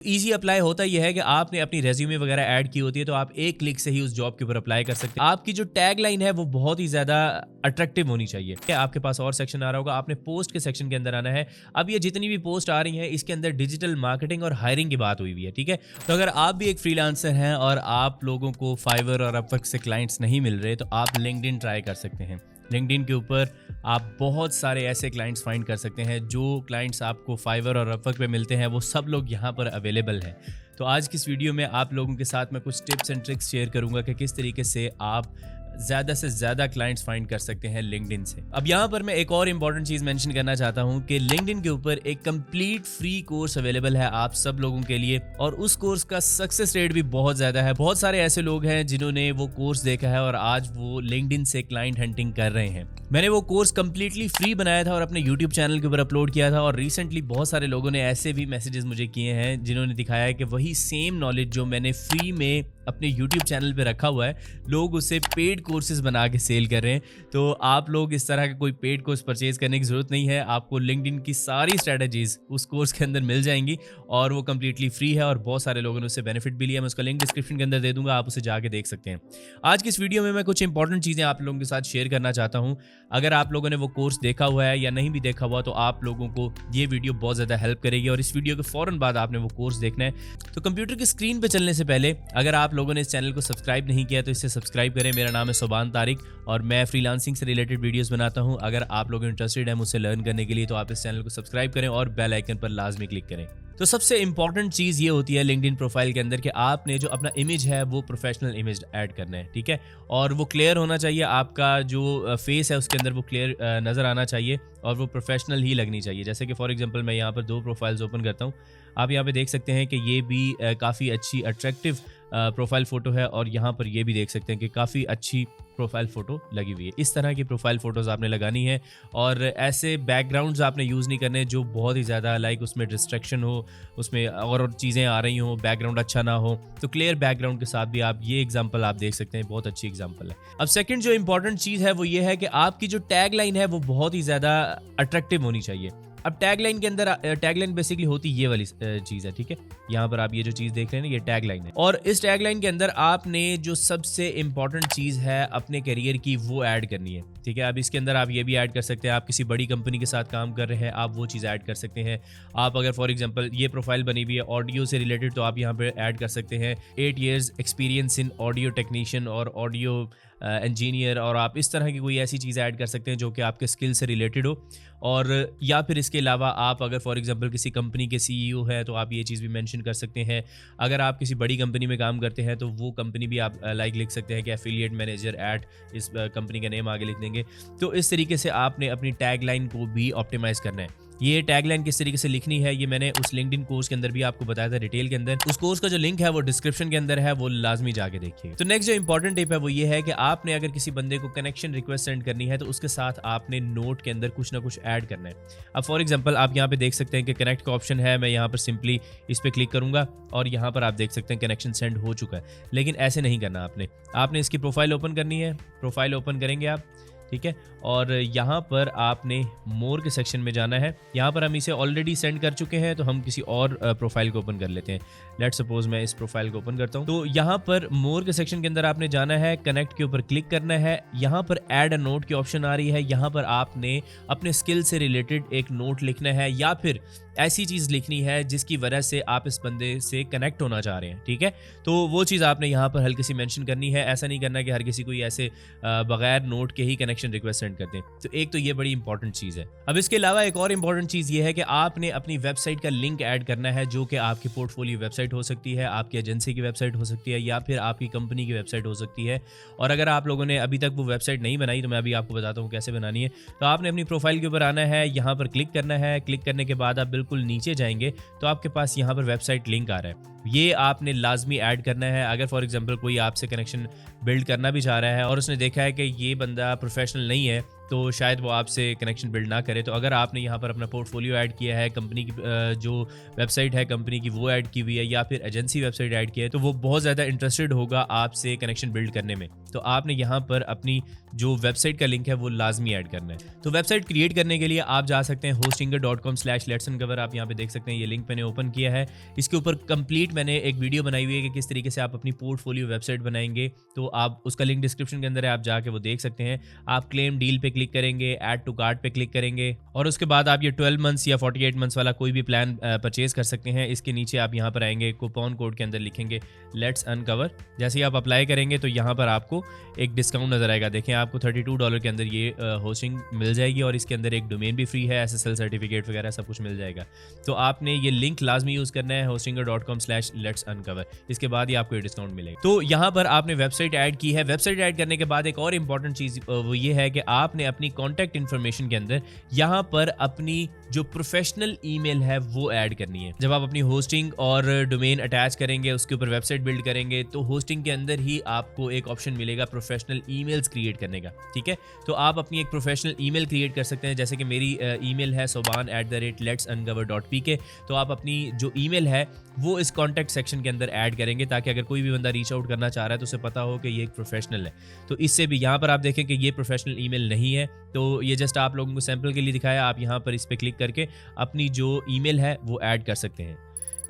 Easy apply होता यह है कि आपने अपनी रेज्यूमे वगैरह ऐड की होती है तो आप एक क्लिक से ही उस जॉब के ऊपर अप्लाई कर सकते हैं। आपकी जो टैग लाइन है वो बहुत ही ज़्यादा अट्रैक्टिव होनी चाहिए। क्या आपके पास और सेक्शन आ रहा होगा, आपने पोस्ट के सेक्शन के अंदर आना है। अब ये जितनी भी पोस्ट आ रही हैं इसके अंदर डिजिटल मार्केटिंग और हायरिंग की बात हुई हुई है, ठीक है। तो अगर आप भी एक फ्रीलांसर हैं और आप लोगों को फाइवर और अपवर्क से क्लाइंट्स नहीं मिल रहे तो आप लिंक्डइन ट्राई कर सकते हैं। लिंक्डइन के ऊपर आप बहुत सारे ऐसे क्लाइंट्स फाइंड कर सकते हैं। जो क्लाइंट्स आपको फाइवर और अपवर्क पे मिलते हैं वो सब लोग यहाँ पर अवेलेबल हैं। तो आज की इस वीडियो में आप लोगों के साथ मैं कुछ टिप्स एंड ट्रिक्स शेयर करूंगा कि किस तरीके से आप ज़्यादा से ज़्यादा क्लाइंट्स फाइंड कर सकते हैं लिंक्डइन से। अब यहाँ पर मैं एक और इंपॉर्टेंट चीज़ मेंशन करना चाहता हूँ कि लिंक्डइन के ऊपर एक कंप्लीट फ्री कोर्स अवेलेबल है आप सब लोगों के लिए, और उस कोर्स का सक्सेस रेट भी बहुत ज़्यादा है। बहुत सारे ऐसे लोग हैं जिन्होंने वो कोर्स देखा है और आज वो लिंक्डइन से क्लाइंट हंटिंग कर रहे हैं। मैंने वो कोर्स कंप्लीटली फ्री बनाया था और अपने यूट्यूब चैनल के ऊपर अपलोड किया था, और रिसेंटली बहुत सारे लोगों ने ऐसे भी मैसेजेस मुझे किए हैं जिन्होंने दिखाया है कि वही सेम नॉलेज जो मैंने फ्री में अपने यूट्यूब चैनल पे रखा हुआ है, लोग उसे पेड कोर्सेज बना के सेल कर रहे हैं। तो आप लोग इस तरह का कोई पेड कोर्स परचेज करने की ज़रूरत नहीं है। आपको लिंक्डइन की सारी स्ट्रैटेजीज उस कोर्स के अंदर मिल जाएंगी और वो कंप्लीटली फ्री है और बहुत सारे लोगों ने उससे बेनिफिट भी लिया। मैं उसका लिंक डिस्क्रिप्शन के अंदर दे दूंगा, आप उसे जाके देख सकते हैं। आज की इस वीडियो में मैं कुछ इंपॉर्टेंट चीज़ें आप लोगों के साथ शेयर करना चाहता हूँ। अगर आप लोगों ने वो कोर्स देखा हुआ है या नहीं भी देखा हुआ तो आप लोगों को ये वीडियो बहुत ज़्यादा हेल्प करेगी, और इस वीडियो के फ़ौरन बाद आपने वो कोर्स देखना है। तो कंप्यूटर की स्क्रीन पर चलने से पहले अगर आप लोगों ने इस चैनल को सब्सक्राइब नहीं किया तो इसे सब्सक्राइब करें। मेरा नाम है सुबान तारिक और मैं फ्रीलांसिंग से रिलेटेड वीडियोस बनाता हूं। अगर आप लोग इंटरेस्टेड हैं मुझसे लर्न करने के लिए तो आप इस चैनल को सब्सक्राइब करें और बेल आइकन पर लाजमी क्लिक करें। तो सबसे इंपॉर्टेंट चीज़ ये होती है लिंक्डइन प्रोफाइल के अंदर कि आपने जो अपना इमेज है वो प्रोफेशनल इमेज ऐड करना है, ठीक है। और वो क्लियर होना चाहिए, आपका जो फेस है उसके अंदर वो क्लियर नज़र आना चाहिए और वो प्रोफेशनल ही लगनी चाहिए। जैसे कि फॉर एग्जांपल मैं यहाँ पर दो प्रोफाइल्स ओपन करता हूँ, आप यहाँ पे देख सकते हैं कि ये भी काफ़ी अच्छी अट्रैक्टिव प्रोफाइल फ़ोटो है, और यहाँ पर ये भी देख सकते हैं कि काफ़ी अच्छी प्रोफाइल फ़ोटो लगी हुई है। इस तरह की प्रोफाइल फ़ोटोज़ आपने लगानी है, और ऐसे बैकग्राउंड्स आपने यूज़ नहीं करने जो बहुत ही ज़्यादा लाइक उसमें डिस्ट्रैक्शन हो, उसमें और चीज़ें आ रही हों, बैकग्राउंड अच्छा ना हो। तो क्लियर बैकग्राउंड के साथ भी आप ये एग्जांपल आप देख सकते हैं, बहुत अच्छी एग्जांपल है। अब सेकंड जो इंपॉर्टेंट चीज़ है वो ये है कि आपकी जो टैग लाइन है वो बहुत ही ज़्यादा अट्रैक्टिव होनी चाहिए। अब टैगलाइन के अंदर टैगलाइन बेसिकली होती ये वाली चीज़ है, ठीक है। यहाँ पर आप ये जो चीज़ देख रहे हैं ना, ये टैगलाइन है, और इस टैगलाइन के अंदर आपने जो सबसे इंपॉर्टेंट चीज़ है अपने करियर की वो ऐड करनी है, ठीक है। अब इसके अंदर आप ये भी ऐड कर सकते हैं, आप किसी बड़ी कंपनी के साथ काम कर रहे हैं आप वो चीज़ ऐड कर सकते हैं। आप अगर फॉर एग्जांपल ये प्रोफाइल बनी हुई है ऑडियो से रिलेटेड तो आप यहाँ पे ऐड कर सकते हैं 8 years experience in audio technician और ऑडियो इंजीनियर, और आप इस तरह की कोई ऐसी चीज़ ऐड कर सकते हैं जो कि आपके स्किल से रिलेटेड हो। और या फिर इसके अलावा आप अगर फॉर एग्जांपल किसी कंपनी के सीईओ हैं तो आप ये चीज़ भी मेंशन कर सकते हैं। अगर आप किसी बड़ी कंपनी में काम करते हैं तो वो कंपनी भी आप लाइक लिख सकते हैं कि एफिलिएट मैनेजर एट इस कंपनी का नेम आगे लिख देंगे। तो इस तरीके से आपने अपनी टैगलाइन को भी ऑप्टिमाइज़ करना है। ये टैगलाइन किस तरीके से लिखनी है ये मैंने उस लिंक्डइन कोर्स के अंदर भी आपको बताया था डिटेल के अंदर। उस कोर्स का जो लिंक है वो डिस्क्रिप्शन के अंदर है, वो लाजमी जाके देखिए। तो नेक्स्ट जो इंपॉर्टेंट टिप है वो ये है कि आपने अगर किसी बंदे को कनेक्शन रिक्वेस्ट सेंड करनी है तो उसके साथ आपने नोट के अंदर कुछ ना कुछ ऐड करना है। अब फॉर एग्जांपल आप यहाँ पे देख सकते हैं कि कनेक्ट का ऑप्शन है, मैं यहाँ पर सिंपली इस पर क्लिक करूंगा और यहाँ पर आप देख सकते हैं कनेक्शन सेंड हो चुका है। लेकिन ऐसे नहीं करना, आपने इसकी प्रोफाइल ओपन करनी है। प्रोफाइल ओपन करेंगे आप, ठीक है, और यहाँ पर आपने मोर के सेक्शन में जाना है। यहाँ पर हम इसे ऑलरेडी सेंड कर चुके हैं तो हम किसी और प्रोफाइल को ओपन कर लेते हैं। लेट्स सपोज मैं इस प्रोफाइल को ओपन करता हूँ। तो यहाँ पर मोर के सेक्शन के अंदर आपने जाना है, कनेक्ट के ऊपर क्लिक करना है। यहाँ पर ऐड अ नोट की ऑप्शन आ रही है, यहाँ पर आपने अपने स्किल से रिलेटेड एक नोट लिखना है या फिर ऐसी चीज़ लिखनी है जिसकी वजह से आप इस बंदे से कनेक्ट होना चाह रहे हैं, ठीक है। तो वो चीज़ आपने यहाँ पर हल्की सी मेंशन करनी है। ऐसा नहीं करना कि हर किसी को ऐसे बगैर नोट के ही कनेक्शन रिक्वेस्ट सेंड कर दें। तो एक तो ये बड़ी इंपॉर्टेंट चीज़ है। अब इसके अलावा एक और इंपॉर्टेंट चीज़ ये है कि आपने अपनी वेबसाइट का लिंक ऐड करना है, जो कि आपकी पोर्टफोलियो वेबसाइट हो सकती है, आपकी एजेंसी की वेबसाइट हो सकती है, या फिर आपकी कंपनी की वेबसाइट हो सकती है। और अगर आप लोगों ने अभी तक वो वेबसाइट नहीं बनाई तो मैं अभी आपको बताता हूँ कैसे बनानी है। तो आपने अपनी प्रोफाइल के ऊपर आना है, यहाँ पर क्लिक करना है। क्लिक करने के बाद आप बिल्कुल नीचे जाएंगे तो आपके पास यहाँ पर वेबसाइट लिंक आ रहा है। ये आपने लाजमी ऐड करना है। अगर फॉर एग्जांपल कोई आपसे कनेक्शन बिल्ड करना भी चाह रहा है और उसने देखा है कि ये बंदा प्रोफेशनल नहीं है, तो शायद वो आपसे कनेक्शन बिल्ड ना करे। तो अगर आपने यहाँ पर अपना पोर्टफोलियो ऐड किया है, कंपनी की जो वेबसाइट है कंपनी की वो ऐड की हुई है, या फिर एजेंसी वेबसाइट ऐड की है, तो वो बहुत ज़्यादा इंटरेस्टेड होगा आपसे कनेक्शन बिल्ड करने में। तो आपने यहाँ पर अपनी जो वेबसाइट का लिंक है वो लाजमी ऐड करना है। तो वेबसाइट क्रिएट करने के लिए आप जा सकते हैं hostinger.com/letsUncover। आप यहाँ पे देख सकते हैं, ये लिंक मैंने ओपन किया है। इसके ऊपर कंप्लीट मैंने एक वीडियो बनाई हुई है कि किस तरीके से आप अपनी पोर्टफोलियो वेबसाइट बनाएंगे। तो आप उसका लिंक डिस्क्रिप्शन के अंदर है, आप जाके वो देख सकते हैं। आप क्लेम डील पे क्लिक करेंगे, ऐड टू कार्ट पे क्लिक करेंगे और उसके बाद आप ये 12 मंथ्स या 48 मंथ्स वाला कोई भी प्लान परचेज कर सकते हैं। इसके नीचे आप यहाँ पर आएंगे, कूपन कोड के अंदर लिखेंगे लेट्स अनकवर। जैसे ही आप अप्लाई करेंगे तो यहाँ पर आपको एक डिस्काउंट नजर आएगा। देखें, आपको $32 के अंदर ये होस्टिंग मिल जाएगी और इसके अंदर एक डोमेन भी फ्री है, SSL सर्टिफिकेट वगैरह सब कुछ मिल जाएगा। तो आपने ये लिंक लाजमी यूज करना है hostinger.com/letsUncover। इसके बाद ही आपको ये डिस्काउंट मिलेगा। तो यहाँ पर आपने वेबसाइट ऐड की है। वेबसाइट ऐड करने के बाद एक और इंपॉर्टेंट चीज वो ये है कि आपने अपनी कॉन्टैक्ट इन्फॉर्मेशन के अंदर यहाँ पर अपनी जो प्रोफेशनल ईमेल है वो ऐड करनी है। जब आप अपनी होस्टिंग और डोमेन अटैच करेंगे, उसके ऊपर वेबसाइट बिल्ड करेंगे, तो होस्टिंग के अंदर ही आपको एक ऑप्शन मिलेगा प्रोफेशनल ईमेल्स क्रिएट करने का। ठीक है, तो आप अपनी एक प्रोफेशनल ईमेल क्रिएट कर सकते हैं। जैसे कि मेरी ईमेल है soban@letsuncover.pk। तो आप अपनी जो ईमेल है वो इस कॉन्टैक्ट सेक्शन के अंदर ऐड करेंगे, ताकि अगर कोई भी बंदा रीच आउट करना चाह रहा है तो उसे पता हो कि ये एक प्रोफेशनल है। तो इससे भी यहाँ पर आप देखें कि ये प्रोफेशनल ईमेल नहीं है, तो ये जस्ट आप लोगों को सैंपल के लिए दिखाया। आप यहाँ पर इस पर क्लिक करके अपनी जो ईमेल है वो ऐड कर सकते हैं।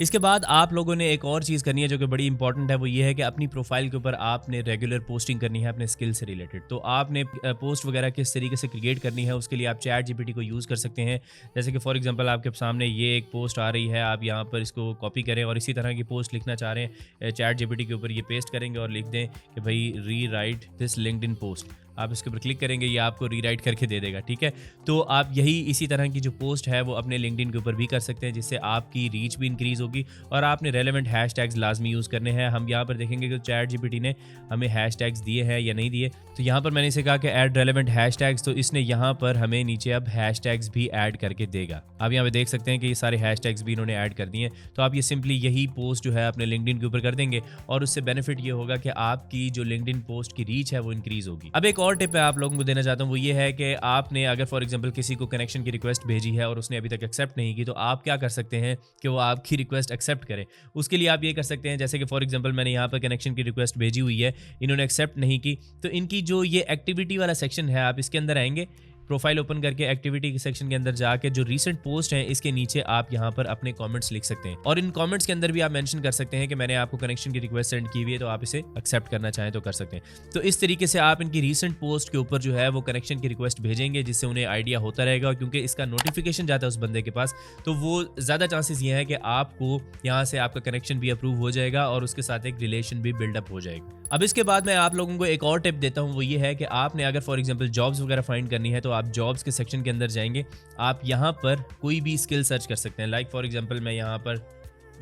इसके बाद आप लोगों ने एक और चीज़ करनी है जो कि बड़ी इंपॉर्टेंट है, वो ये है कि अपनी प्रोफाइल के ऊपर आपने रेगुलर पोस्टिंग करनी है अपने स्किल से रिलेटेड। तो आपने पोस्ट वगैरह किस तरीके से क्रिएट करनी है, उसके लिए आप चैट जीपीटी को यूज़ कर सकते हैं। जैसे कि फॉर एग्जांपल आपके सामने ये एक पोस्ट आ रही है, आप यहाँ पर इसको कॉपी करें और इसी तरह की पोस्ट लिखना चाह रहे हैं, चैट जीपीटी के ऊपर ये पेस्ट करेंगे और लिख दें कि भाई री राइट दिस लिंक्डइन पोस्ट। आप इसके ऊपर क्लिक करेंगे, ये आपको रीराइट करके दे देगा। ठीक है, तो आप यही इसी तरह की जो पोस्ट है वो अपने लिंक्डइन के ऊपर भी कर सकते हैं, जिससे आपकी रीच भी इंक्रीज होगी। और आपने रेलेवेंट हैशटैग्स लाजमी यूज़ करने हैं। हम यहाँ पर देखेंगे कि चैट जीपीटी ने हमें हैशटैग्स दिए हैं या नहीं दिए। तो यहाँ पर मैंने इसे कहा कि ऐड रेलेवेंट हैशटैग्स, तो इसने यहाँ पर हमें नीचे अब हैशटैग्स भी ऐड करके देगा। आप यहाँ पे देख सकते हैं कि ये सारे हैशटैग्स भी इन्होंने ऐड कर दिए हैं। तो आप ये सिंपली यही पोस्ट जो है अपने लिंक्डइन के ऊपर कर देंगे और उससे बेनिफिट ये होगा कि आपकी जो लिंक्डइन पोस्ट की रीच है वो इंक्रीज होगी। अब एक और टिप है आप लोगों को देना चाहता हूँ, वो ये है कि आपने अगर फॉर एग्जांपल किसी को कनेक्शन की रिक्वेस्ट भेजी है और उसने अभी तक एक्सेप्ट नहीं की, तो आप क्या कर सकते हैं कि वो आपकी रिक्वेस्ट एक्सेप्ट करे। उसके लिए आप ये कर सकते हैं, जैसे कि फॉर एग्जांपल मैंने यहाँ पर कनेक्शन की रिक्वेस्ट भेजी हुई है, इन्होंने एक्सेप्ट नहीं की, तो इनकी जो ये एक्टिविटी वाला सेक्शन है, आप इसके अंदर आएंगे, प्रोफाइल ओपन करके एक्टिविटी के सेक्शन के अंदर जाके जो रीसेंट पोस्ट हैं इसके नीचे आप यहाँ पर अपने कमेंट्स लिख सकते हैं। और इन कमेंट्स के अंदर भी आप मेंशन कर सकते हैं कि मैंने आपको कनेक्शन की रिक्वेस्ट सेंड की हुई है, तो आप इसे एक्सेप्ट करना चाहें तो कर सकते हैं। तो इस तरीके से आप इनकी रीसेंट पोस्ट के ऊपर जो है वो कनेक्शन की रिक्वेस्ट भेजेंगे, जिससे उन्हें आइडिया होता रहेगा। क्योंकि इसका नोटिफिकेशन जाता है उस बंदे के पास, तो वो ज़्यादा चांसेस ये है कि आपको यहाँ से आपका कनेक्शन भी अप्रूव हो जाएगा और उसके साथ एक रिलेशन भी बिल्डअप हो जाएगा। अब इसके बाद मैं आप लोगों को एक और टिप देता हूँ, वो ये है कि आपने अगर फॉर एग्जांपल जॉब्स वगैरह फाइंड करनी है, तो आप जॉब्स के सेक्शन के अंदर जाएंगे, आप यहाँ पर कोई भी स्किल सर्च कर सकते हैं। लाइक फॉर एग्जांपल मैं यहाँ पर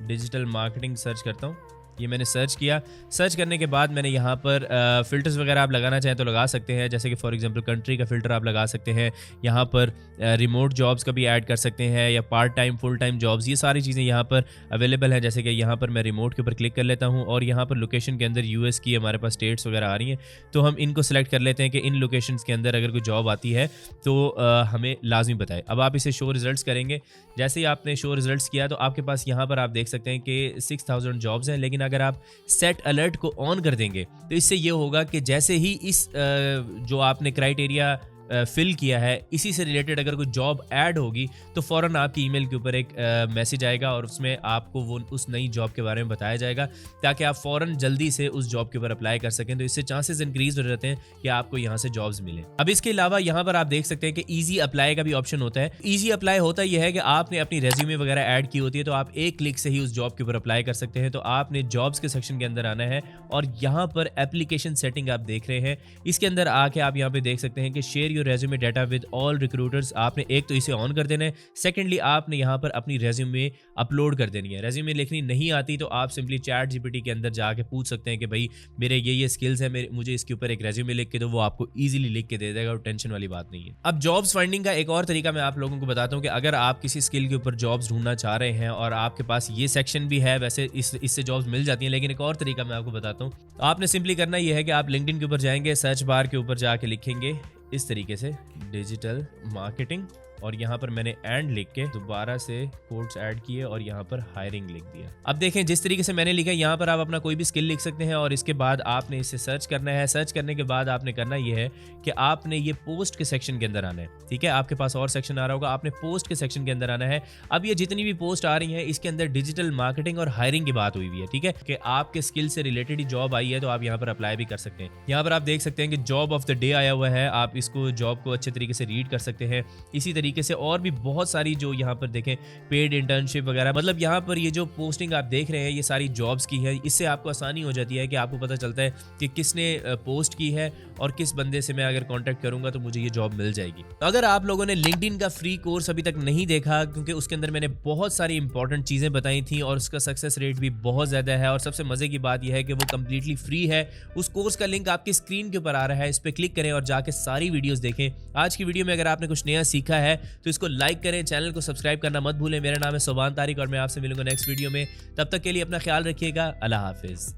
डिजिटल मार्केटिंग सर्च करता हूँ। ये मैंने सर्च किया। सर्च करने के बाद मैंने यहाँ पर फ़िल्टर्स वगैरह आप लगाना चाहें तो लगा सकते हैं, जैसे कि फॉर एग्जांपल कंट्री का फ़िल्टर आप लगा सकते हैं। यहाँ पर रिमोट जॉब्स का भी ऐड कर सकते हैं, या part time full time jobs, ये सारी चीज़ें यहाँ पर अवेलेबल हैं। जैसे कि यहाँ पर मैं रिमोट के ऊपर क्लिक कर लेता हूँ और यहाँ पर लोकेशन के अंदर US की हमारे पास स्टेट्स वगैरह आ रही हैं, तो हम इनको सेलेक्ट कर लेते हैं कि इन लोकेशंस के अंदर अगर कोई जॉब आती है तो हमें लाजमी बताए। अब आप इसे शो रिजल्ट्स करेंगे। जैसे ही आपने शो रिजल्ट्स किया तो आपके पास यहाँ पर आप देख सकते हैं कि 6000 जॉब्स हैं, लेकिन अगर आप सेट अलर्ट को ऑन कर देंगे तो इससे ये होगा कि जैसे ही इस जो आपने क्राइटेरिया फिल किया है इसी से रिलेटेड अगर कोई जॉब ऐड होगी तो फ़ौरन आपकी ईमेल के ऊपर एक मैसेज आएगा और उसमें आपको वो उस नई जॉब के बारे में बताया जाएगा, ताकि आप फ़ौरन जल्दी से उस जॉब के ऊपर अप्लाई कर सकें। तो इससे चांसेस इंक्रीज हो जाते हैं कि आपको यहाँ से जॉब्स मिले। अब इसके अलावा यहाँ पर आप देख सकते हैं कि ईजी अप्लाई का भी ऑप्शन होता है। ईजी अप्लाई होता यह है कि आपने अपनी रेज्यूमे वगैरह ऐड की होती है, तो आप एक क्लिक से ही उस जॉब के ऊपर अप्लाई कर सकते हैं। तो आपने जॉब्स के सेक्शन के अंदर आना है और यहाँ पर एप्लीकेशन सेटिंग आप देख रहे हैं, इसके अंदर आके आप यहाँ पे देख सकते हैं कि share your resume data with all recruiters, आपने एक तो इसे ऑन कर देना है। सेकेंडली आपने यहाँ पर अपनी रेज्यूमे अपलोड कर देनी है। रेज्यूमे लिखनी नहीं आती तो आप सिंपली चैट जीपीटी के अंदर जाके पूछ सकते हैं कि भाई मेरे ये स्किल्स है, मुझे इसके ऊपर एक रेज्यूमे लिख के दो, वो आपको ईजिली लिख के दे देगा और टेंशन वाली बात नहीं है। अब जॉब्स फाइंडिंग का एक और तरीका मैं आप लोगों को बताता हूँ कि अगर आप किसी स्किल के ऊपर जॉब्स ढूंढना चाह रहे हैं और आपके पास ये सेक्शन भी है, वैसे इससे जॉब्स मिल जाती हैं, लेकिन एक और तरीका मैं आपको बताता हूँ। आपने सिंपली करना ये है कि आप लिंक्डइन के ऊपर जाएंगे, सर्च बार के ऊपर जाके लिखेंगे इस तरीके से डिजिटल मार्केटिंग, और यहाँ पर मैंने एंड लिख के दोबारा से कोट्स ऐड किए और यहाँ पर हायरिंग लिख दिया। अब देखें जिस तरीके से मैंने लिखा है, यहाँ पर आप अपना कोई भी स्किल लिख सकते हैं और इसके बाद आपने इसे सर्च करना है। सर्च करने के बाद आपने करना ये है कि आपने ये पोस्ट के सेक्शन के अंदर आना है। ठीक है, आपके पास और सेक्शन आ रहा होगा, आपने पोस्ट के सेक्शन के अंदर आना है। अब ये जितनी भी पोस्ट आ रही है इसके अंदर डिजिटल मार्केटिंग और हायरिंग की बात हुई हुई है। ठीक है, कि आपके स्किल से रिलेटेड ही जॉब आई है तो आप यहाँ पर अप्लाई भी कर सकते हैं। यहाँ पर आप देख सकते हैं कि जॉब ऑफ द डे आया हुआ है, आप इसको जॉब को अच्छे तरीके से रीड कर सकते हैं। इसी तरीके से और भी बहुत सारी जो यहाँ पर देखें पेड इंटर्नशिप वगैरह, मतलब यहाँ पर ये जो पोस्टिंग आप देख रहे हैं ये सारी जॉब्स की है। इससे आपको आसानी हो जाती है कि आपको पता चलता है कि किसने पोस्ट की है और किस बंदे से मैं अगर कांटेक्ट करूंगा तो मुझे ये जॉब मिल जाएगी। तो अगर आप लोगों ने लिंक्डइन का फ्री कोर्स अभी तक नहीं देखा, क्योंकि उसके अंदर मैंने बहुत सारी इंपॉर्टेंट चीजें बताई थी और उसका सक्सेस रेट भी बहुत ज्यादा है, और सबसे मजे की बात यह है कि वो कंप्लीटली फ्री है। उस कोर्स का लिंक आपकी स्क्रीन के ऊपर आ रहा है, इस पर क्लिक करें और जाके सारी वीडियोस देखें। आज की वीडियो में अगर आपने कुछ नया सीखा है तो इसको लाइक करें, चैनल को सब्सक्राइब करना मत भूलें। मेरा नाम है सोबान तारिक और मैं आपसे मिलूंगा नेक्स्ट वीडियो में। तब तक के लिए अपना ख्याल रखिएगा। अल्लाह हाफिज।